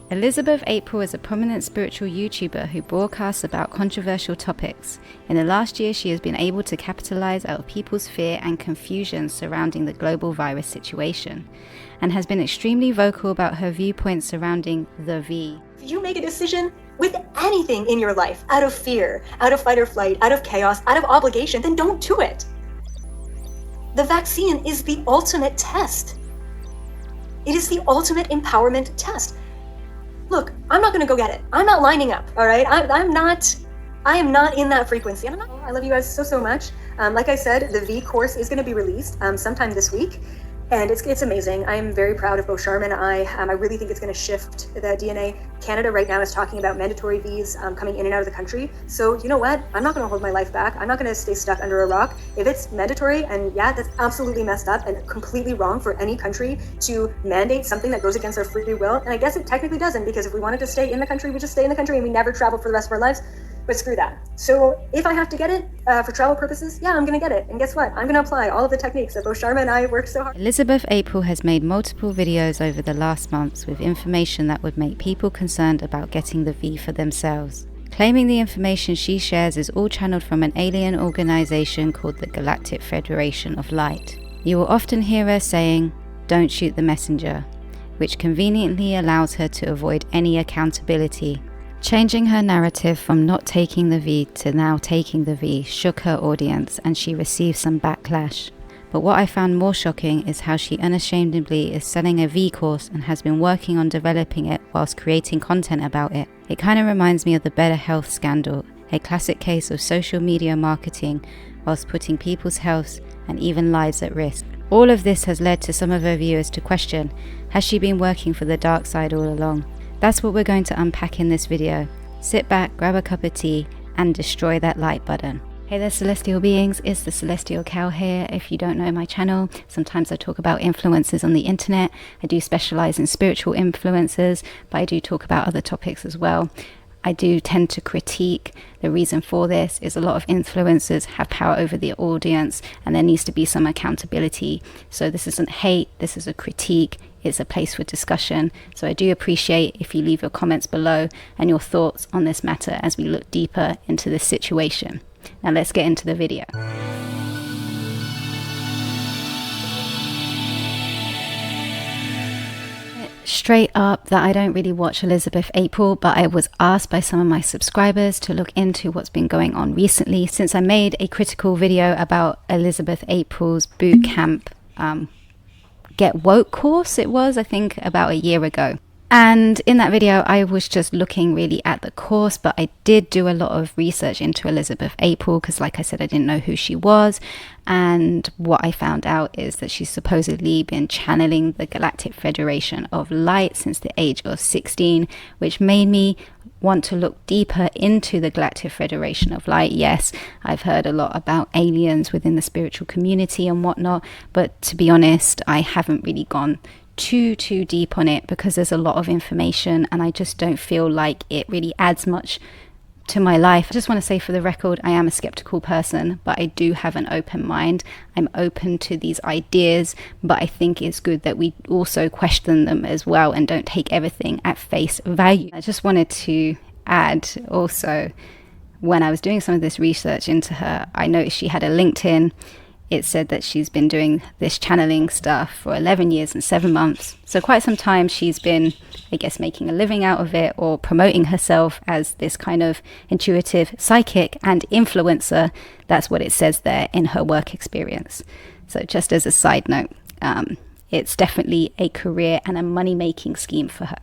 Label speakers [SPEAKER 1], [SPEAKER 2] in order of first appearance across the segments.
[SPEAKER 1] Elizabeth April is a prominent spiritual YouTuber who broadcasts about controversial topics. In the last year, she has been able to capitalize out of people's fear and confusion surrounding the global virus situation, and has been extremely vocal about her viewpoints surrounding the V.
[SPEAKER 2] If you make a decision with anything in your life, out of fear, out of fight or flight, out of chaos, out of obligation, then don't do it. The vaccine is the ultimate test. It is the ultimate empowerment test. Look, I'm not going to go get it. I'm not lining up, all right? I am not in that frequency. I love you guys so much. Like I said, the V course is going to be released sometime this week, and it's amazing. I'm very proud of Bo Sharman. I really think it's going to shift the DNA. Canada right now is talking about mandatory Vs coming in and out of the country. So you know what? I'm not going to hold my life back. I'm not going to stay stuck under a rock. If it's mandatory, and yeah, that's absolutely messed up and completely wrong for any country to mandate something that goes against our free will. And I guess it technically doesn't, because if we wanted to stay in the country, we just stay in the country and we never travel for the rest of our lives. But screw that. So if I have to get it for travel purposes, yeah, I'm going to get it. And guess what? I'm going to apply all of the techniques that Bo Sharma and I worked so hard.
[SPEAKER 1] Elizabeth April has made multiple videos over the last months with information that would make people concerned about getting the V for themselves, claiming the information she shares is all channeled from an alien organization called the Galactic Federation of Light. You will often hear her saying, "Don't shoot the messenger," which conveniently allows her to avoid any accountability. Changing her narrative from not taking the V to now taking the V shook her audience, and she received some backlash. But what I found more shocking is how she unashamedly is selling a V course and has been working on developing it whilst creating content about it. It kind of reminds me of the Better Health scandal, a classic case of social media marketing whilst putting people's health and even lives at risk. All of this has led to some of her viewers to question, has she been working for the dark side all along? That's what we're going to unpack in this video. Sit back, grab a cup of tea, and destroy that like button. Hey there celestial beings, it's the Celestial Cow here. If you don't know my channel, sometimes I talk about influencers on the internet. I do specialize in spiritual influencers, but I do talk about other topics as well. I do tend to critique. The reason for this is a lot of influencers have power over the audience, and there needs to be some accountability. So this isn't hate, this is a critique. It's a place for discussion. So I do appreciate if you leave your comments below and your thoughts on this matter as we look deeper into this situation. Now let's get into the video. Straight up that I don't really watch Elizabeth April, but I was asked by some of my subscribers to look into what's been going on recently since I made a critical video about Elizabeth April's boot camp Get Woke course. It was, I think, about a year ago. And in that video, I was just looking really at the course, but I did do a lot of research into Elizabeth April because, like I said, I didn't know who she was. And what I found out is that she's supposedly been channeling the Galactic Federation of Light since the age of 16, which made me want to look deeper into the Galactic Federation of Light. Yes, I've heard a lot about aliens within the spiritual community and whatnot, but to be honest, I haven't really gone too deep on it because there's a lot of information and I just don't feel like it really adds much to my life. I just want to say for the record, I am a skeptical person, but I do have an open mind. I'm open to these ideas, but I think it's good that we also question them as well and don't take everything at face value. I just wanted to add also, when I was doing some of this research into her, I noticed she had a LinkedIn. It said that she's been doing this channeling stuff for 11 years and 7 months. So quite some time she's been, I guess, making a living out of it or promoting herself as this kind of intuitive psychic and influencer. That's what it says there in her work experience. So just as a side note, it's definitely a career and a money-making scheme for her.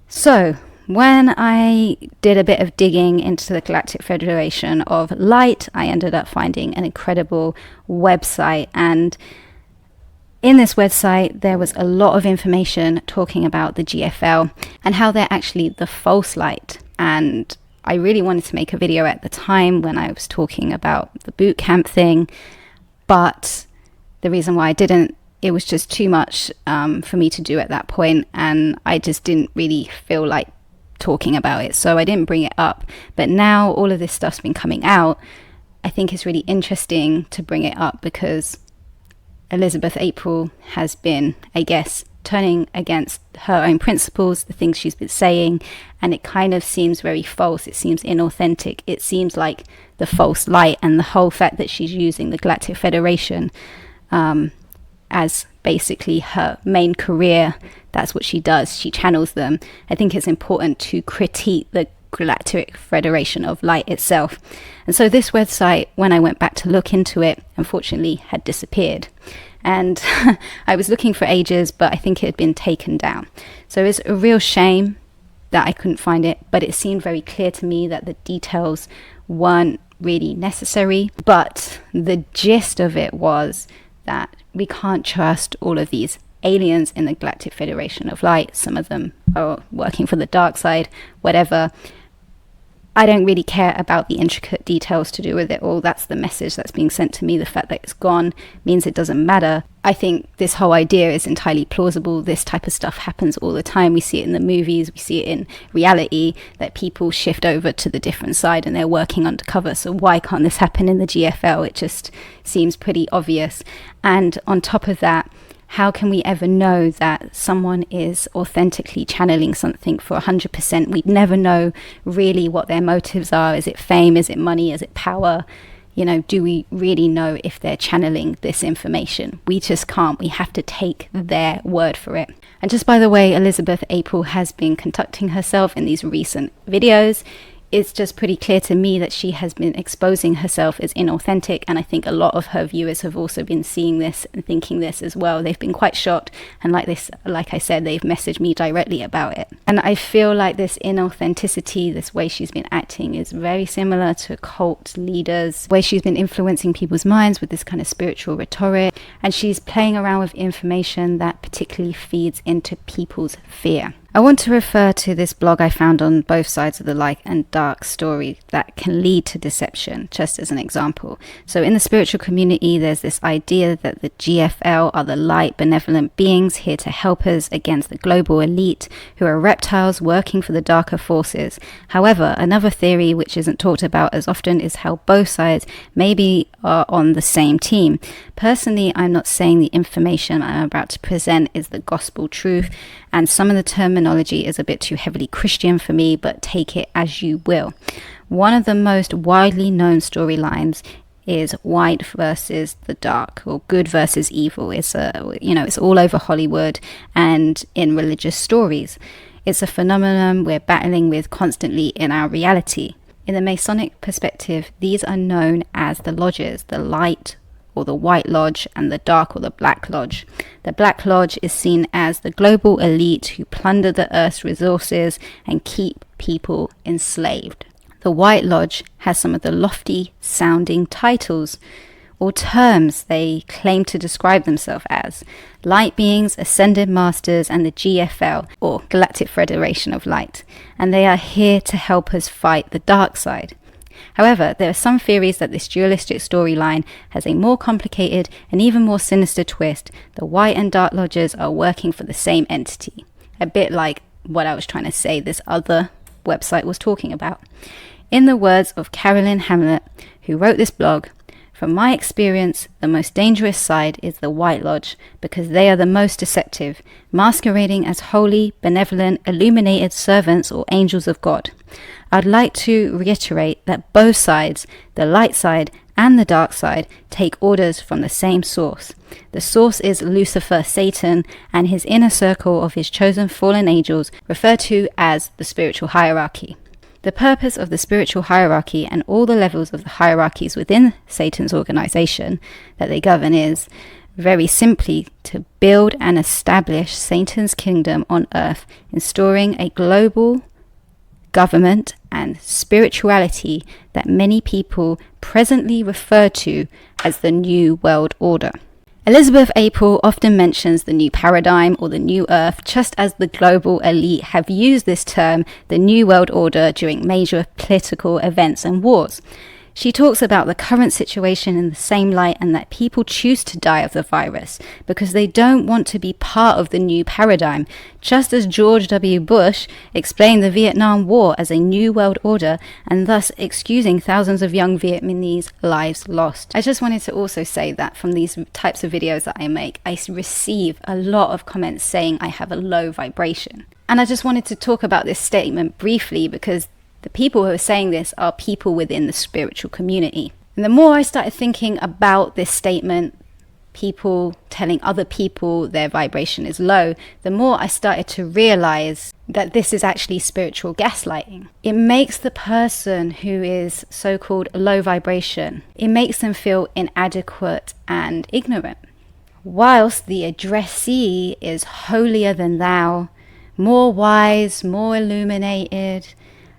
[SPEAKER 1] So when I did a bit of digging into the Galactic Federation of Light, I ended up finding an incredible website. And in this website, there was a lot of information talking about the GFL and how they're actually the false light. And I really wanted to make a video at the time when I was talking about the boot camp thing. But the reason why I didn't, it was just too much for me to do at that point. And I just didn't really feel like talking about it, so I didn't bring it up. But now all of this stuff's been coming out, I think it's really interesting to bring it up because Elizabeth April has been, I guess, turning against her own principles, the things she's been saying, and it kind of seems very false. It seems inauthentic. It seems like the false light, and the whole fact that she's using the Galactic Federation as basically her main career. That's what she does. She channels them. I think it's important to critique the Galactic Federation of Light itself. And so this website, when I went back to look into it, unfortunately had disappeared. And I was looking for ages, but I think it had been taken down. So it's a real shame that I couldn't find it, but it seemed very clear to me that the details weren't really necessary. But the gist of it was that we can't trust all of these aliens in the Galactic Federation of Light. Some of them are working for the dark side, whatever. I don't really care about the intricate details to do with it all. That's the message that's being sent to me. The fact that it's gone means it doesn't matter. I think this whole idea is entirely plausible. This type of stuff happens all the time. We see it in the movies, we see it in reality, that people shift over to the different side and they're working undercover. So why can't this happen in the GFL? It just seems pretty obvious. And on top of that, how can we ever know that someone is authentically channeling something for 100%? We'd never know really what their motives are. Is it fame? Is it money? Is it power? You know, do we really know if they're channeling this information? We just can't. We have to take their word for it. And just by the way, Elizabeth April has been conducting herself in these recent videos. It's just pretty clear to me that she has been exposing herself as inauthentic, and I think a lot of her viewers have also been seeing this and thinking this as well. They've been quite shocked, and like I said, they've messaged me directly about it. And I feel like this inauthenticity, this way she's been acting, is very similar to cult leaders, the way she's been influencing people's minds with this kind of spiritual rhetoric, and she's playing around with information that particularly feeds into people's fear. I want to refer to this blog I found on both sides of the light and dark story that can lead to deception, just as an example. So in the spiritual community, there's this idea that the GFL are the light, benevolent beings here to help us against the global elite, who are reptiles working for the darker forces. However, another theory which isn't talked about as often is how both sides maybe are on the same team. Personally, I'm not saying the information I'm about to present is the gospel truth, and some of the terminology is a bit too heavily Christian for me, but take it as you will. One of the most widely known storylines is white versus the dark, or good versus evil. It's all over Hollywood and in religious stories. It's a phenomenon we're battling with constantly in our reality. In the Masonic perspective, these are known as the lodges, the light or the White Lodge, and the Dark or the Black Lodge. The Black Lodge is seen as the global elite who plunder the Earth's resources and keep people enslaved. The White Lodge has some of the lofty sounding titles or terms they claim to describe themselves as: light beings, ascended masters, and the GFL, or Galactic Federation of Light. And they are here to help us fight the dark side. However, there are some theories that this dualistic storyline has a more complicated and even more sinister twist. The White and Dark Lodges are working for the same entity. A bit like what I was trying to say this other website was talking about. In the words of Carolyn Hamlet, who wrote this blog, "From my experience, the most dangerous side is the White Lodge, because they are the most deceptive, masquerading as holy, benevolent, illuminated servants or angels of God. I'd like to reiterate that both sides, the light side and the dark side, take orders from the same source. The source is Lucifer, Satan, and his inner circle of his chosen fallen angels, referred to as the spiritual hierarchy. The purpose of the spiritual hierarchy and all the levels of the hierarchies within Satan's organization that they govern is, very simply, to build and establish Satan's kingdom on earth, installing a global government and spirituality that many people presently refer to as the New World Order." Elizabeth April often mentions the new paradigm or the new earth, just as the global elite have used this term, the New World Order, during major political events and wars. She talks about the current situation in the same light, and that people choose to die of the virus because they don't want to be part of the new paradigm, just as George W. Bush explained the Vietnam War as a new world order, and thus excusing thousands of young Vietnamese lives lost. I just wanted to also say that from these types of videos that I make, I receive a lot of comments saying I have a low vibration. And I just wanted to talk about this statement briefly because the people who are saying this are people within the spiritual community. And the more I started thinking about this statement, people telling other people their vibration is low, the more I started to realize that this is actually spiritual gaslighting. It makes the person who is so-called low vibration, it makes them feel inadequate and ignorant, whilst the addressee is holier than thou, more wise, more illuminated,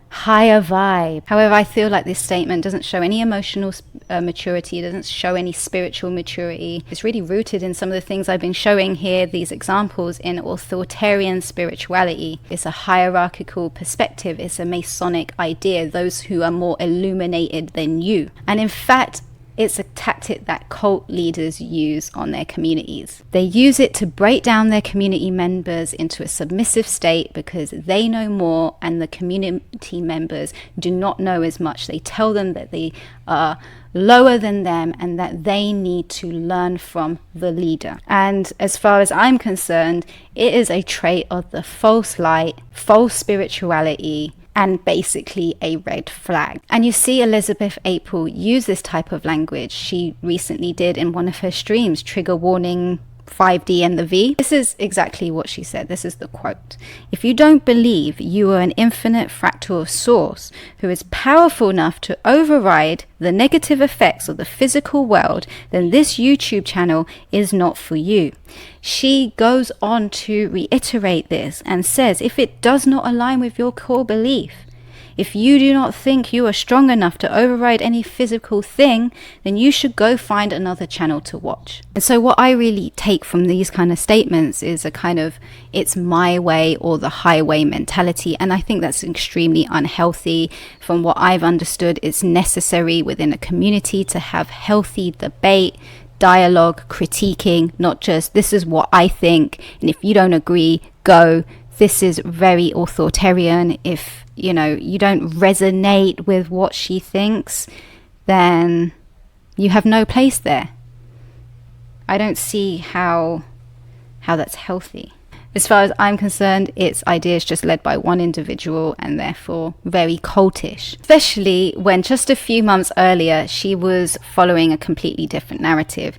[SPEAKER 1] higher vibe. However, I feel like this statement doesn't show any emotional maturity, it doesn't show any spiritual maturity. It's really rooted in some of the things I've been showing here, these examples, in authoritarian spirituality. It's a hierarchical perspective, it's a Masonic idea, those who are more illuminated than you. And in fact, it's a tactic that cult leaders use on their communities. They use it to break down their community members into a submissive state because they know more and the community members do not know as much. They tell them that they are lower than them and that they need to learn from the leader. And as far as I'm concerned, it is a trait of the false light, false spirituality, and basically a red flag. And you see Elizabeth April use this type of language. She recently did in one of her streams, trigger warning 5D and the V. This is exactly what she said. This is the quote. "If you don't believe you are an infinite fractal source who is powerful enough to override the negative effects of the physical world, then this YouTube channel is not for you." She goes on to reiterate this and says, if it does not align with your core belief, if you do not think you are strong enough to override any physical thing, then you should go find another channel to watch. And so what I really take from these kind of statements is a kind of, it's my way or the highway mentality. And I think that's extremely unhealthy. From what I've understood, it's necessary within a community to have healthy debate, dialogue, critiquing, not just this is what I think, and if you don't agree, go. This is very authoritarian. If you don't resonate with what she thinks, then you have no place there. I don't see how that's healthy. As far as I'm concerned, its idea is just led by one individual and therefore very cultish. Especially when just a few months earlier, she was following a completely different narrative.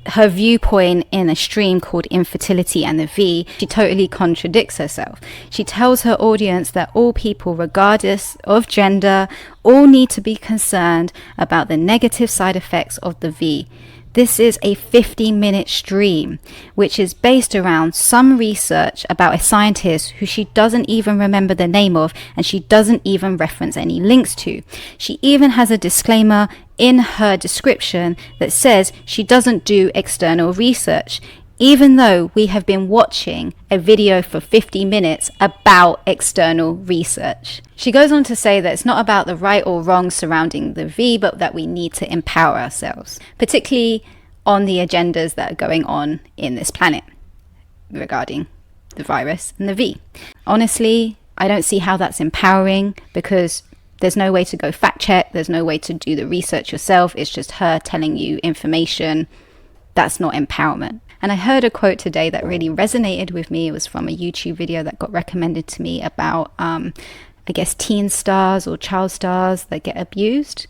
[SPEAKER 1] Her viewpoint in a stream called Infertility and the V, she totally contradicts herself. She tells her audience that all people, regardless of gender, all need to be concerned about the negative side effects of the V. This is a 50-minute stream, which is based around some research about a scientist who she doesn't even remember the name of, and she doesn't even reference any links to. She even has a disclaimer in her description that says she doesn't do external research, even though we have been watching a video for 50 minutes about external research. She goes on to say that it's not about the right or wrong surrounding the V, but that we need to empower ourselves, particularly on the agendas that are going on in this planet regarding the virus and the V. Honestly, I don't see how that's empowering, because there's no way to go fact check, there's no way to do the research yourself. It's just her telling you information. That's not empowerment. And I heard a quote today that really resonated with me. It was from a YouTube video that got recommended to me about, I guess, teen stars or child stars that get abused.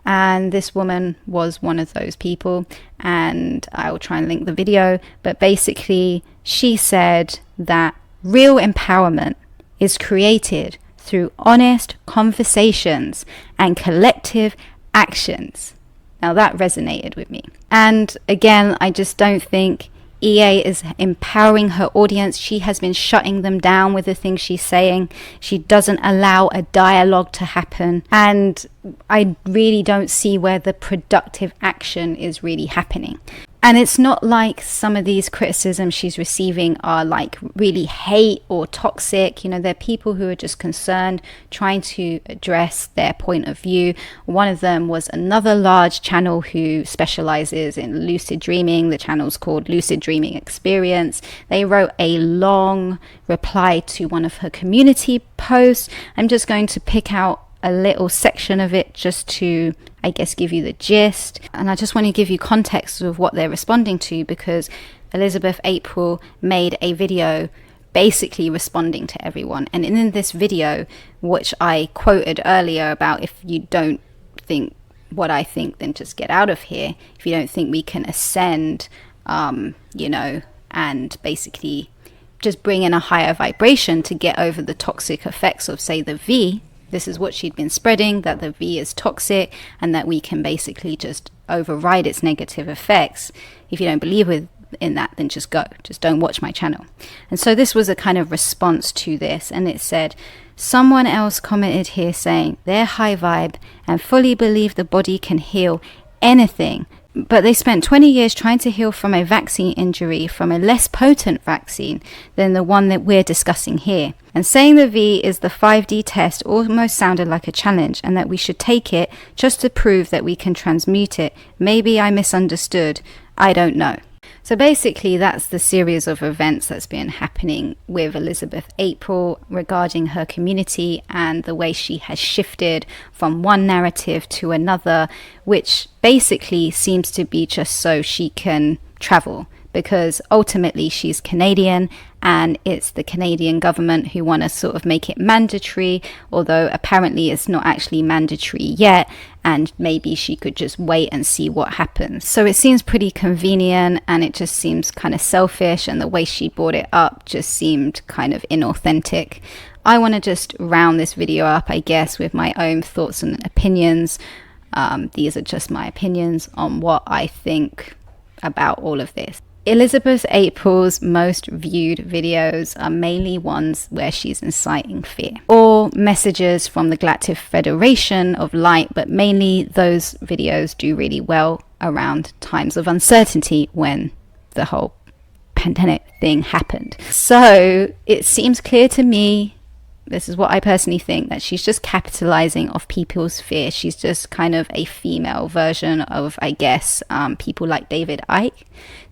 [SPEAKER 1] And this woman was one of those people. And I will try and link the video. But basically, she said that real empowerment is created through honest conversations and collective actions. Now that resonated with me. And again, I just don't think EA is empowering her audience. She has been shutting them down with the things she's saying. She doesn't allow a dialogue to happen. And I really don't see where the productive action is really happening. And it's not like some of these criticisms she's receiving are like really hate or toxic. You know, they're people who are just concerned, trying to address their point of view. One of them was another large channel who specializes in lucid dreaming. The channel's called Lucid Dreaming Experience. They wrote a long reply to one of her community posts. I'm just going to pick out a little section of it just to, I guess, give you the gist. And I just want to give you context of what they're responding to, because Elizabeth April made a video basically responding to everyone. And in this video, which I quoted earlier about, if you don't think what I think, then just get out of here. If you don't think we can ascend, you know, and basically just bring in a higher vibration to get over the toxic effects of, say, the V. This is what she'd been spreading, that the V is toxic and that we can basically just override its negative effects. If you don't believe in that, then just go. Just don't watch my channel. And so this was a kind of response to this. And it said, someone else commented here saying they're high vibe and fully believe the body can heal anything. But they spent 20 years trying to heal from a vaccine injury from a less potent vaccine than the one that we're discussing here. And saying the V is the 5D test almost sounded like a challenge, and that we should take it just to prove that we can transmute it. Maybe I misunderstood. I don't know. So basically, that's the series of events that's been happening with Elizabeth April regarding her community and the way she has shifted from one narrative to another, which basically seems to be just so she can travel, because ultimately she's Canadian and it's the Canadian government who want to sort of make it mandatory, although apparently it's not actually mandatory yet, and maybe she could just wait and see what happens. So it seems pretty convenient, and it just seems kind of selfish, and the way she brought it up just seemed kind of inauthentic. I want to just round this video up, I guess, with my own thoughts and opinions. These are just my opinions on what I think about all of this. Elizabeth April's most viewed videos are mainly ones where she's inciting fear, or messages from the Galactic Federation of Light, but mainly those videos do really well around times of uncertainty when the whole pandemic thing happened. So it seems clear to me, this is what I personally think, that she's just capitalizing off people's fear. She's just kind of a female version of, I guess, people like David Icke.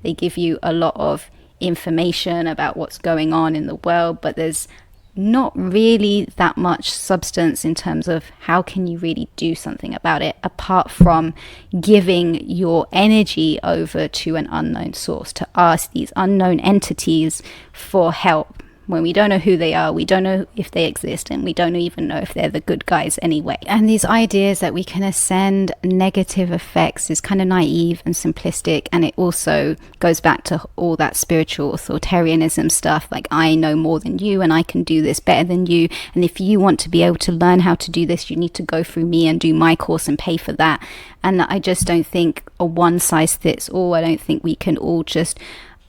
[SPEAKER 1] They give you a lot of information about what's going on in the world, but there's not really that much substance in terms of how can you really do something about it, apart from giving your energy over to an unknown source, to ask these unknown entities for help. When we don't know who they are, we don't know if they exist, and we don't even know if they're the good guys anyway. And these ideas that we can ascend negative effects is kind of naive and simplistic, and it also goes back to all that spiritual authoritarianism stuff, like I know more than you and I can do this better than you, and if you want to be able to learn how to do this, you need to go through me and do my course and pay for that. And I just don't think a one size fits all. I don't think we can all just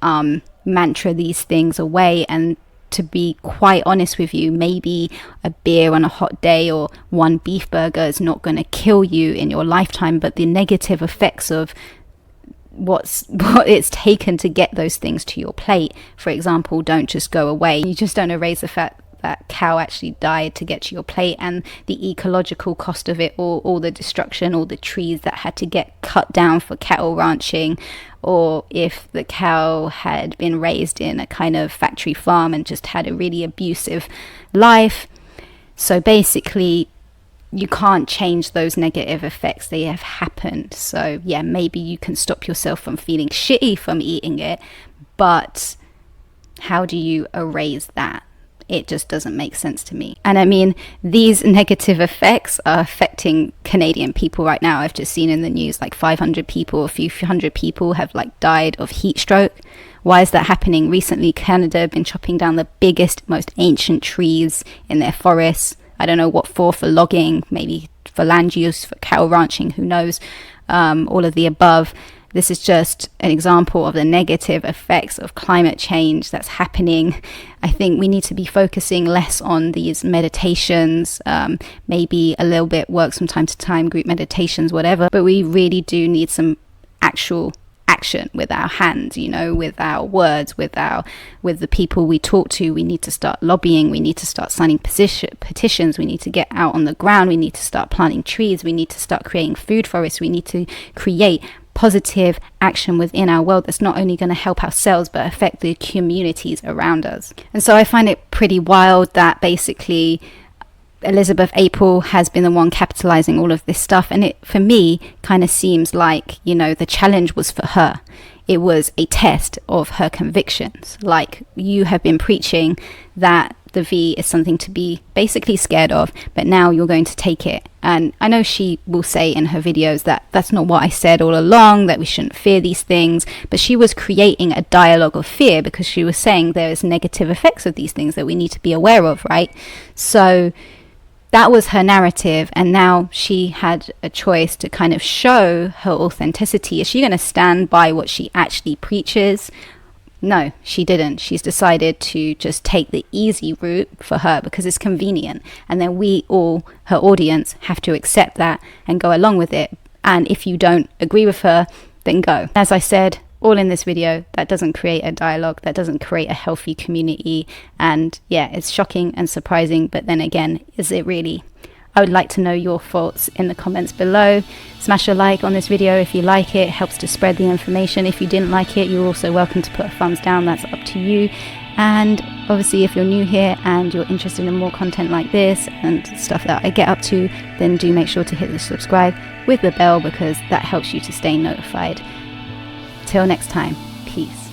[SPEAKER 1] mantra these things away. And to be quite honest with you, maybe a beer on a hot day or one beef burger is not going to kill you in your lifetime, but the negative effects of what it's taken to get those things to your plate, for example, don't just go away. You just don't erase the fact that cow actually died to get to your plate, and the ecological cost of it, all the destruction, all the trees that had to get cut down for cattle ranching, or if the cow had been raised in a kind of factory farm and just had a really abusive life. So basically, you can't change those negative effects. They have happened. So yeah, maybe you can stop yourself from feeling shitty from eating it, but how do you erase that? It just doesn't make sense to me. And I mean, these negative effects are affecting Canadian people right now. I've just seen in the news like 500 people, a few hundred people have like died of heat stroke. Why is that happening? Recently, Canada have been chopping down the biggest, most ancient trees in their forests. I don't know what for logging, maybe for land use, for cattle ranching, who knows, all of the above. This is just an example of the negative effects of climate change that's happening. I think we need to be focusing less on these meditations, maybe a little bit works from time to time, group meditations, whatever, but we really do need some actual action with our hands, with our words, with the people we talk to. We need to start lobbying, we need to start signing petitions, we need to get out on the ground, we need to start planting trees, we need to start creating food forests, we need to create positive action within our world that's not only going to help ourselves but affect the communities around us. And so I find it pretty wild that basically Elizabeth April has been the one capitalizing all of this stuff, and it for me kind of seems like the challenge was for her. It was a test of her convictions. Like, you have been preaching that the V is something to be basically scared of, but now you're going to take it. And I know she will say in her videos that that's not what I said all along, that we shouldn't fear these things, but she was creating a dialogue of fear because she was saying there's negative effects of these things that we need to be aware of, right? So that was her narrative, and now she had a choice to kind of show her authenticity. Is she going to stand by what she actually preaches? No, she didn't. She's decided to just take the easy route for her because it's convenient, and then we all, her audience, have to accept that and go along with it. And if you don't agree with her, then go. As I said, all in this video, that doesn't create a dialogue, that doesn't create a healthy community. And yeah, it's shocking and surprising, but then again, is it really? I would like to know your thoughts in the comments below. Smash a like on this video if you like it. It helps to spread the information. If you didn't like it, you're also welcome to put a thumbs down. That's up to you. And obviously, if you're new here and you're interested in more content like this and stuff that I get up to, then do make sure to hit the subscribe with the bell, because that helps you to stay notified. Till next time, peace.